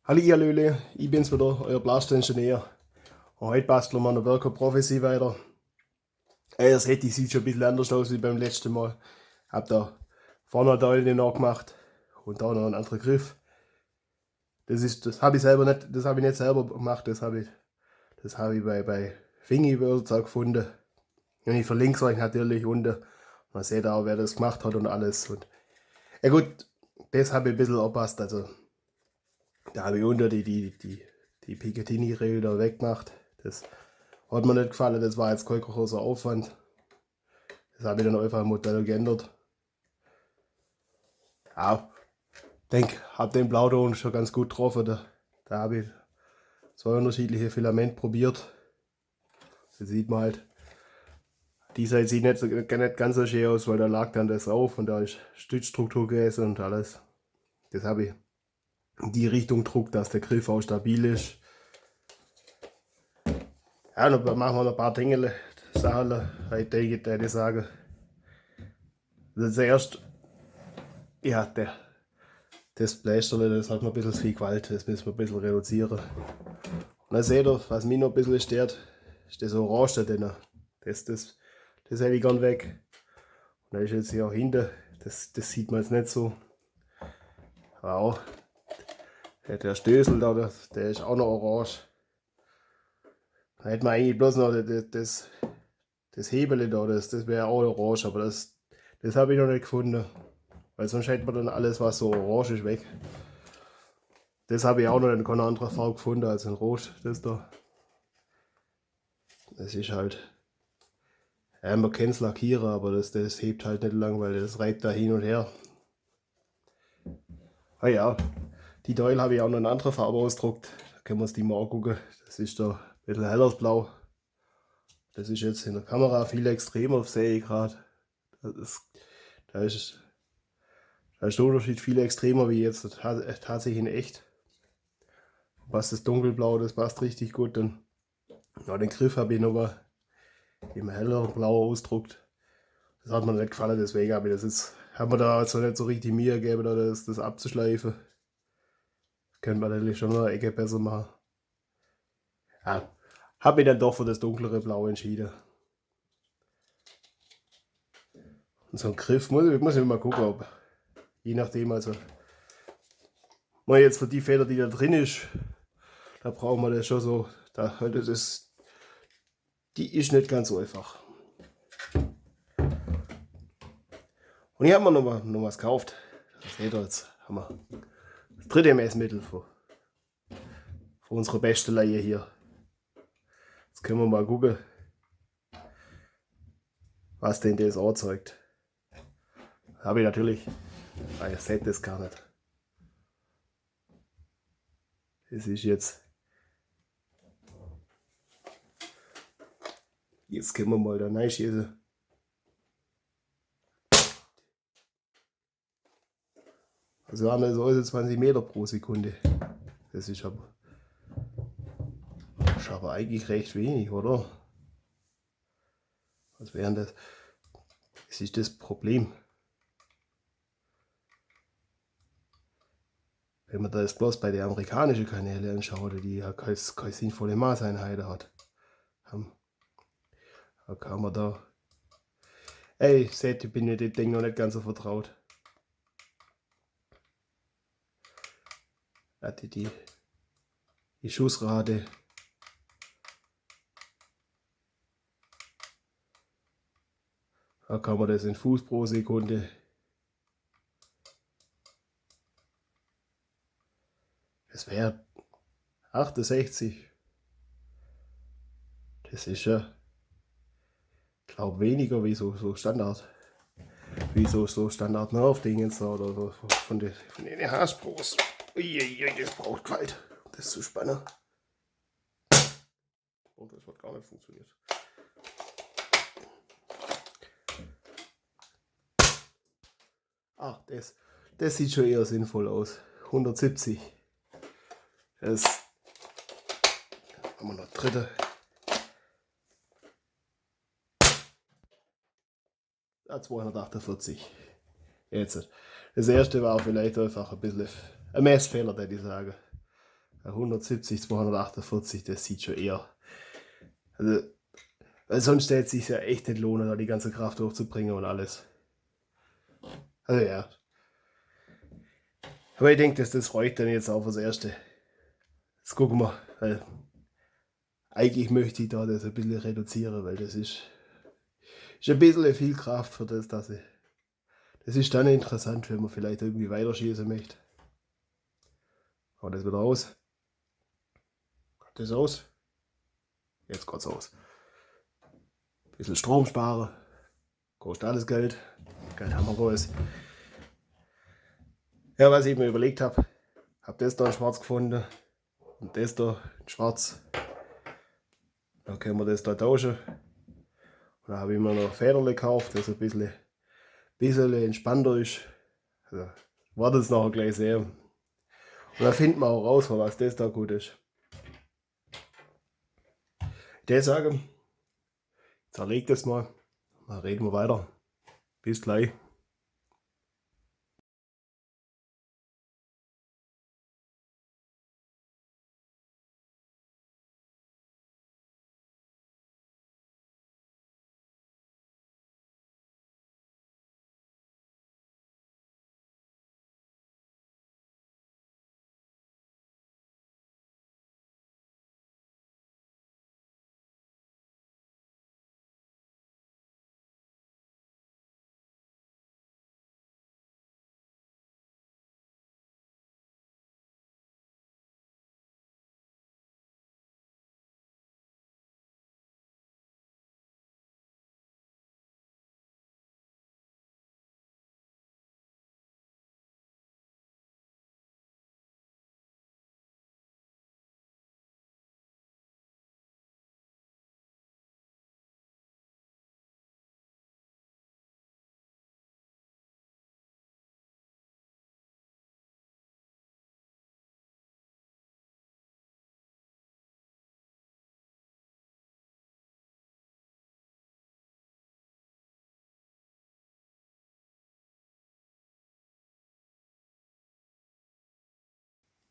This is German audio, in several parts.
Hallihallöle, ich bin's wieder, euer Blaster-Ingenieur. Und heute basteln wir noch Werker Prophecy weiter. Das Hetti sieht schon ein bisschen anders aus wie beim letzten Mal. Hab da vorne Teile nachgemacht und da noch einen anderen Griff. Das habe ich selber nicht, das habe ich nicht selber gemacht, das habe ich bei Thingiverse gefunden. Und ich verlinke es euch natürlich unten. Man sieht auch, wer das gemacht hat und alles. Und ja gut, das habe ich ein bisschen angepasst. Also da habe ich unter die Picatinny-Räder weggemacht. Das hat mir nicht gefallen, das war jetzt kein großer Aufwand. Das habe ich dann einfach im Modell geändert. Ja, denke, habe den Blauton schon ganz gut getroffen. Da habe ich zwei unterschiedliche Filamente probiert. Das sieht man halt. Die Seite sieht nicht ganz so schön aus, weil da lag dann das auf und da ist Stützstruktur gewesen und alles. Das habe ich in die Richtung gedruckt, dass der Griff auch stabil ist. Ja, dann machen wir noch ein paar Dinge, Sachen, heute ich sagen. Also zuerst, ja, das Blästerle, das hat noch ein bisschen viel Gewalt, das müssen wir ein bisschen reduzieren. Und dann seht ihr, was mich noch ein bisschen stört, ist das Orange da drin. Das hätte ich gern weg. Und da ist jetzt hier auch hinten, das sieht man jetzt nicht so. Aber auch der Stößel da, der ist auch noch orange. Da hätte man eigentlich bloß noch das Hebel da, das wäre auch orange, aber das habe ich noch nicht gefunden. Weil sonst hätte man dann alles, was so orange ist, weg. Das habe ich auch noch in keiner anderen Farbe gefunden als in Rot. Das da. Das ist halt. Ja, man kennt es lackieren, aber das hebt halt nicht lang, weil das reibt da hin und her. Ah ja, die Teile habe ich auch noch in anderer Farbe ausgedruckt. Da können wir uns die mal angucken. Das ist da ein bisschen helleres Blau. Das ist jetzt in der Kamera viel extremer, sehe ich gerade. Da ist der Unterschied viel extremer wie jetzt tatsächlich in echt. Was das dunkelblau, das passt richtig gut. Dann ja, den Griff habe ich nochmal im helleren Blau ausgedruckt. Das hat mir nicht gefallen, deswegen habe ich das jetzt, hat mir da also nicht so richtig Mühe gegeben, das abzuschleifen. Könnte man natürlich schon noch eine Ecke besser machen. Ja, habe mich dann doch für das dunklere Blau entschieden. Und so ein Griff muss ich mal gucken, ob, je nachdem, also mal jetzt für die Feder, die da drin ist, da brauchen wir das schon so, die ist nicht ganz so einfach. Und hier haben wir noch was gekauft. Das seht ihr, jetzt haben wir das dritte Messmittel für unsere beste Laie hier. Jetzt können wir mal gucken, was denn das anzeigt. Habe ich natürlich, weil ihr seht das gar nicht. Das ist jetzt können wir mal da reinschießen. Also haben wir so 20 Meter pro Sekunde. Das ist aber eigentlich recht wenig, oder? Was wären das? Das ist das Problem. Wenn man das bloß bei den amerikanischen Kanälen anschaut, die ja keine sinnvolle Maßeinheit hat. Da kann man da. Ey, seht, ich bin mir dem Ding noch nicht ganz so vertraut. Die Schussrate. Da kann man das in Fuß pro Sekunde. Das wäre 68. Das ist ja, glaube weniger wie so Standard. Wie so Standard Nerf-Dingens oder so von den Haarspros. Uiuiui, das braucht Gewalt. Das ist zu spannend. Und das hat gar nicht funktioniert. Ah, das sieht schon eher sinnvoll aus. 170. Das haben wir noch dritte. Ah, 248. Jetzt. Das erste war vielleicht einfach ein bisschen ein Messfehler, würde ich sagen. 170, 248, das sieht schon eher. Also, weil sonst stellt es sich ja echt nicht lohnen, da die ganze Kraft hochzubringen und alles. Also ja. Aber ich denke, dass das reicht dann jetzt auch fürs Erste. Jetzt gucken wir, weil eigentlich möchte ich da das ein bisschen reduzieren, weil das ist ein bisschen viel Kraft für das, dass ich. Das ist dann interessant, wenn man vielleicht irgendwie weiterschießen möchte. Haut das wieder aus. Kommt das aus? Jetzt geht's aus. Ein bisschen Strom sparen. Kostet alles Geld. Geld haben wir groß. Ja, was ich mir überlegt habe, habe das da in schwarz gefunden und das da in schwarz. Dann können wir das da tauschen. Und dann habe ich mir noch Federle gekauft, das ein bisschen entspannter ist. Also, werde es nachher gleich sehen. Und dann finden wir auch raus, für was das da gut ist. Ich würde sagen, zerlegt das mal. Dann reden wir weiter. Bis gleich.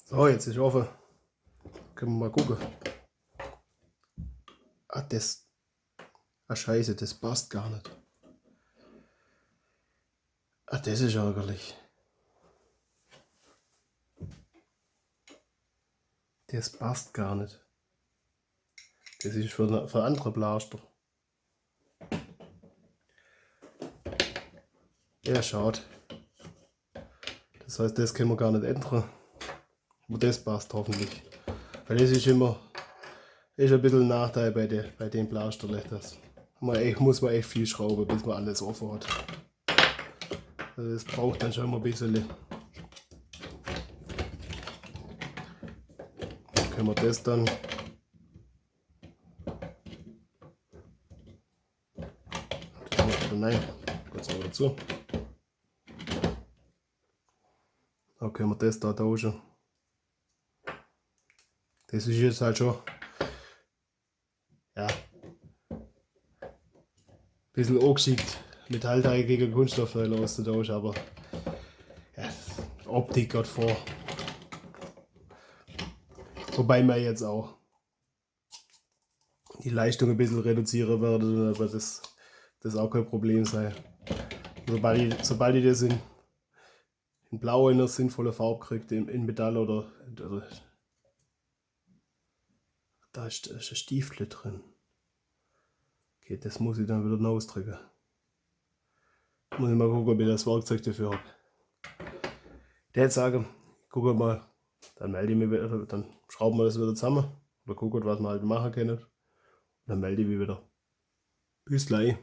So, jetzt ist offen. Können wir mal gucken. Ah, das. Ah, Scheiße, das passt gar nicht. Ah, das ist ärgerlich. Das passt gar nicht. Das ist für andere Blaster. Ja, schade. Das heißt, das können wir gar nicht ändern. Aber das passt hoffentlich. Weil das ist immer ein bisschen ein Nachteil bei den Blasterle. Das muss man echt viel schrauben, bis man alles offen hat. Also das braucht dann schon mal ein bisschen. Können wir das dann. Nein, kurz mal dazu. Dann können wir das da tauschen. Das ist jetzt halt schon. Ja. Ein bisschen angeschickt, Metallteil gegen Kunststoffteil auszutauschen, aber ja, Optik geht vor. Wobei wir jetzt auch die Leistung ein bisschen reduzieren werden, aber das auch kein Problem sein. Sobald ich das in Blau in einer sinnvollen Farbe kriege, in Metall oder da ist ein Stiefel drin. Okay, das muss ich dann wieder ausdrücken. Muss ich mal gucken, ob ich das Werkzeug dafür habe. Der jetzt sagen, gucken mal, dann melde ich mich wieder, dann schrauben wir das wieder zusammen oder gucken, was wir halt machen können. Und dann melde ich mich wieder. Bis gleich.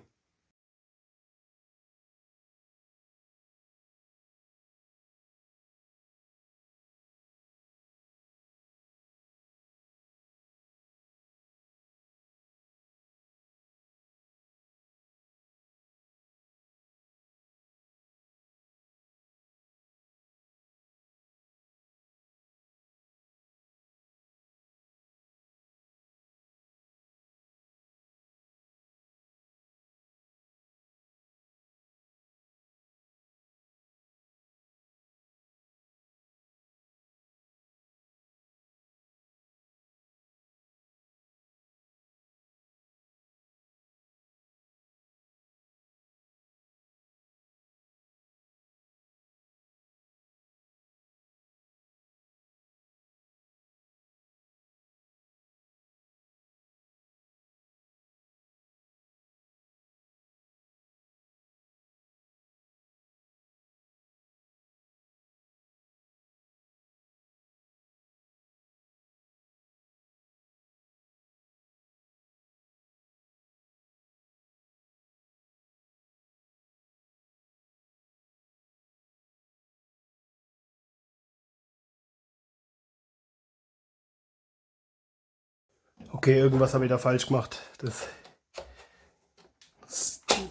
Okay, irgendwas habe ich da falsch gemacht.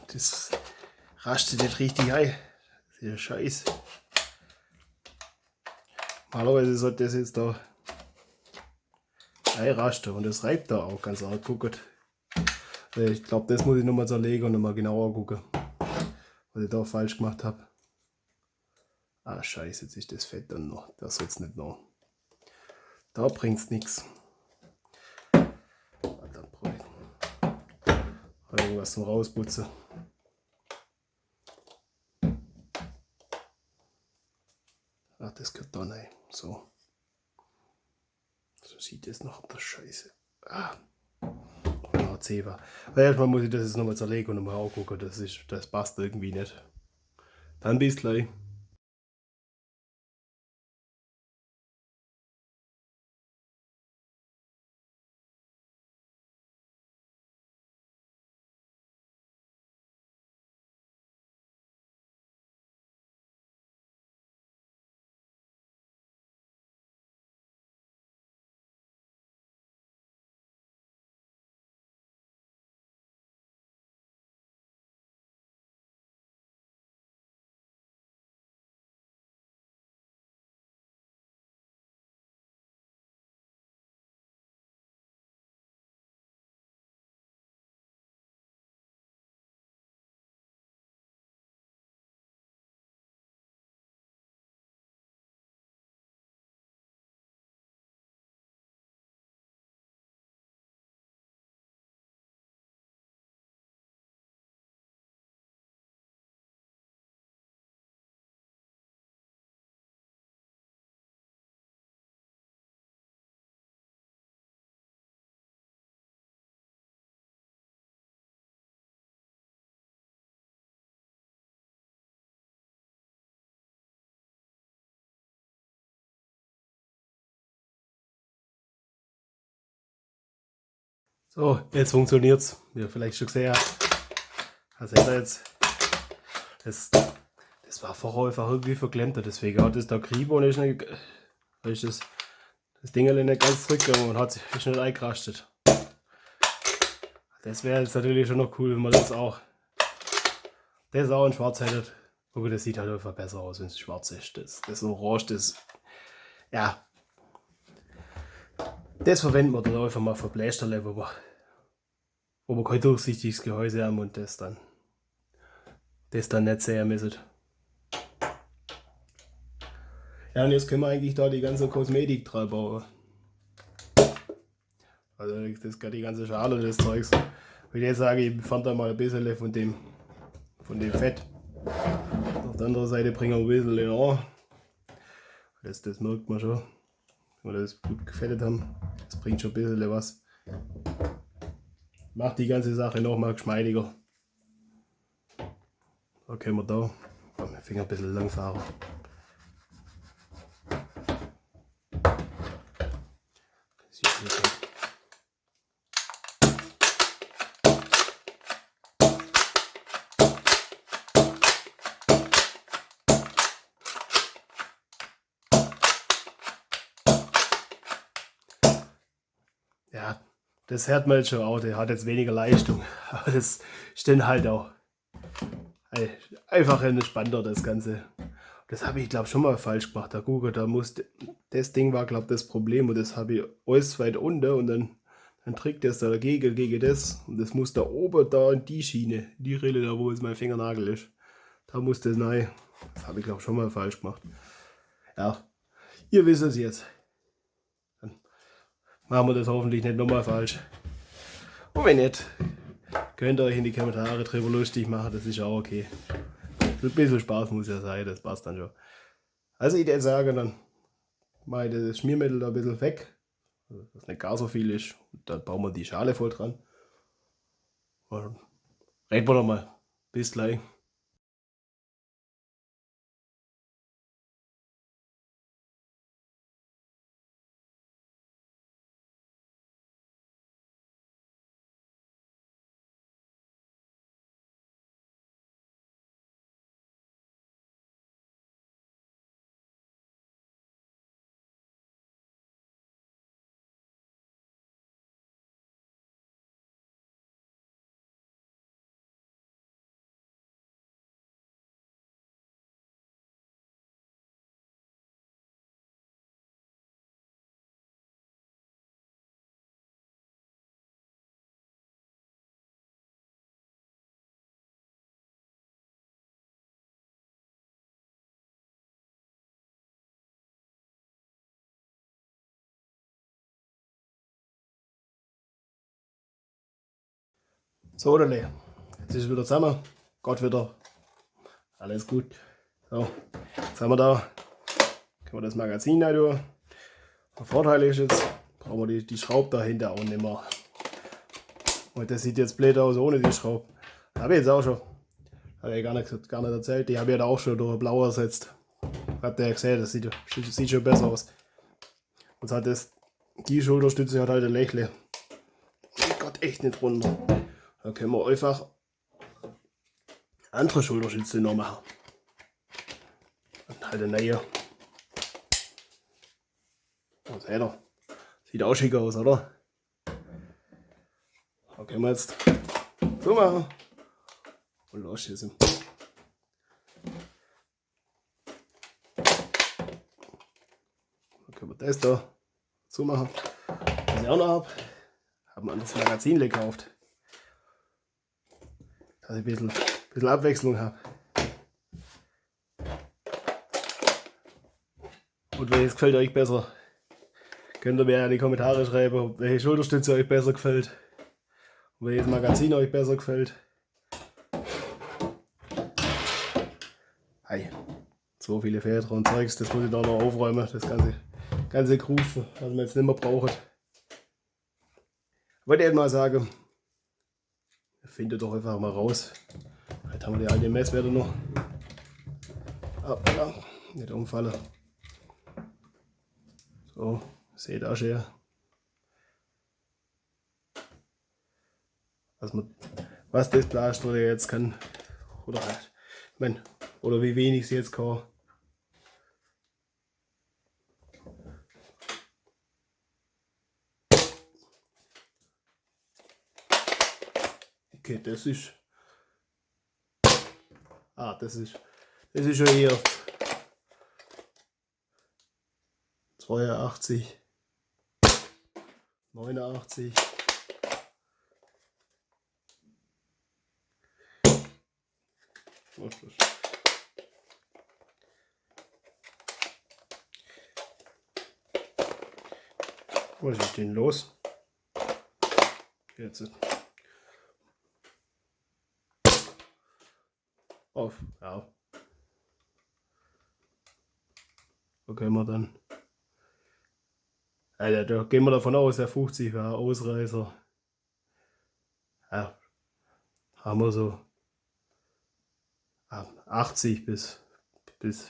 Das rastet nicht richtig ein. Das ist ja scheiße. Normalerweise sollte das jetzt da einrasten und das reibt da auch ganz arg. Guckt. Ich glaube, das muss ich nochmal zerlegen und nochmal genauer gucken, was ich da falsch gemacht habe. Ah, scheiße, jetzt ist das Fett dann noch. Das soll es nicht noch. Da bringt es nichts. Dann brauche ich irgendwas zum Rausputzen. Ach, das gehört da rein. So. So sieht es noch der Scheiße. Ah. Zewa. Weil erstmal muss ich das jetzt nochmal zerlegen und nochmal angucken. Das passt irgendwie nicht. Dann bis gleich. So, jetzt funktioniert's. Wie ihr vielleicht schon gesehen habt. Also jetzt, das war vorher einfach irgendwie verklemmt. Deswegen hat das da Kribo und ist das Ding nicht ganz zurückgegangen und ist nicht eingerastet. Das wäre jetzt natürlich schon noch cool, wenn man das auch in schwarz hätte. Guck, das sieht halt einfach besser aus, wenn es schwarz ist. Das Orange, ja, das verwenden wir dann einfach mal für Blästerle, wo wir kein durchsichtiges Gehäuse haben und das dann nicht sehen müssen. Ja, und jetzt können wir eigentlich da die ganze Kosmetik dran bauen. Also das die ganze Schale und das Zeugs. Und ich sage, ich fand da mal ein bisschen von dem Fett. Auf der anderen Seite bringen wir ein bisschen an. Das merkt man schon. Wenn wir das gut gefettet haben. Das bringt schon ein bisschen was. Macht die ganze Sache nochmal geschmeidiger. Da können wir da mit dem Finger ein bisschen lang fahren. Ja, das hört man jetzt schon auch, der hat jetzt weniger Leistung. Aber das ist dann halt auch einfach entspannter, das Ganze. Das habe ich, glaube ich, schon mal falsch gemacht. Da Google, das Ding war, glaube ich, das Problem und das habe ich alles weit unten und dann trägt das da gegen das und das muss da oben, da in die Schiene, die Rille da, wo jetzt mein Fingernagel ist. Da muss das rein. Das habe ich, glaube ich, schon mal falsch gemacht. Ja, ihr wisst es jetzt. Dann machen wir das hoffentlich nicht nochmal falsch. Und wenn nicht, könnt ihr euch in die Kommentare drüber lustig machen, das ist auch okay. Ein bisschen Spaß muss ja sein, das passt dann schon. Also ich würde sagen, dann mache ich das Schmiermittel da ein bisschen weg, dass nicht gar so viel ist. Und dann bauen wir die Schale voll dran. Und reden wir nochmal. Bis gleich. So, Odele, jetzt ist es wieder zusammen. Gott wieder. Alles gut. So, jetzt haben wir da. Können wir das Magazin da tun. Der Vorteil ist jetzt, brauchen wir die Schraube dahinter auch nicht mehr. Und das sieht jetzt blöd aus ohne die Schraube. Habe ich jetzt auch schon. Habe ich gar nicht erzählt. Die habe ich da auch schon durch blau ersetzt. Habt ihr ja gesehen, das sieht schon besser aus. Und hat das, die Schulterstütze hat halt ein Lächle. Geht echt nicht runter. Da können wir einfach andere Schulterstütze noch machen. Und halt eine neue. Und seht ihr, sieht auch schick aus, oder? Da können wir jetzt so machen und losschießen. Dann können wir das da so machen. Was ich auch noch habe, habe ein anderes Magazin gekauft. Dass ich ein bisschen Abwechslung habe. Und welches gefällt euch besser? Könnt ihr mir in die Kommentare schreiben, welche Schulterstütze euch besser gefällt. Und welches Magazin euch besser gefällt. Hey, so viele Federn und Zeugs, das muss ich da noch aufräumen. Das ganze Gruf, was man jetzt nicht mehr braucht. Ich wollte eben mal sagen, findet doch einfach mal raus. Jetzt haben wir die alte Messwerte noch. Ja, nicht umfallen. So, seht auch schon. Was das Blaster jetzt kann. Oder halt, ich mein, oder wie wenig sie jetzt kann. Okay, das ist schon eher 82, 89. Was ist denn los? Jetzt. Auf, ja. Okay, wir dann. Also, da gehen wir davon aus, der 50 war Ausreißer. Ja, haben wir so 80 bis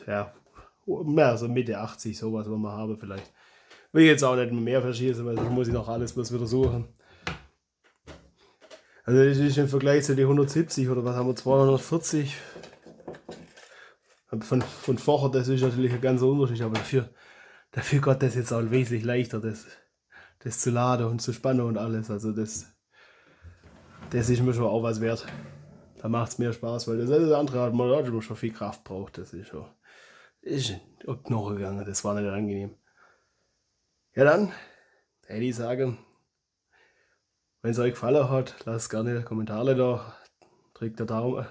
ja, mehr so Mitte 80, sowas, was wir haben vielleicht. Will jetzt auch nicht mehr verschießen, weil das muss ich noch alles bloß wieder suchen. Also das ist im Vergleich zu den 170 oder was haben wir, 240 von vorher, das ist natürlich ein ganz Unterschied, aber dafür geht das jetzt auch wesentlich leichter, das zu laden und zu spannen und alles. Also das ist mir schon auch was wert. Da macht es mehr Spaß, weil das andere hat man schon viel Kraft braucht. Das ist schon noch gegangen, das war nicht angenehm. Ja dann, hätte ich sagen, wenn es euch gefallen hat, lasst gerne Kommentare da, drückt den Daumen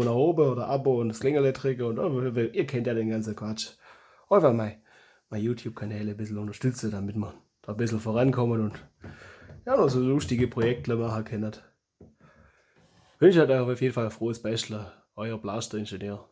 nach oben oder Abo und das Klingerle drücken und ihr kennt ja den ganzen Quatsch. Einfach mein YouTube-Kanal ein bisschen unterstützen, damit wir da ein bisschen vorankommen und ja, noch so lustige Projekte machen können. Ich wünsche euch auf jeden Fall ein frohes Bächler, euer Blaster-Ingenieur.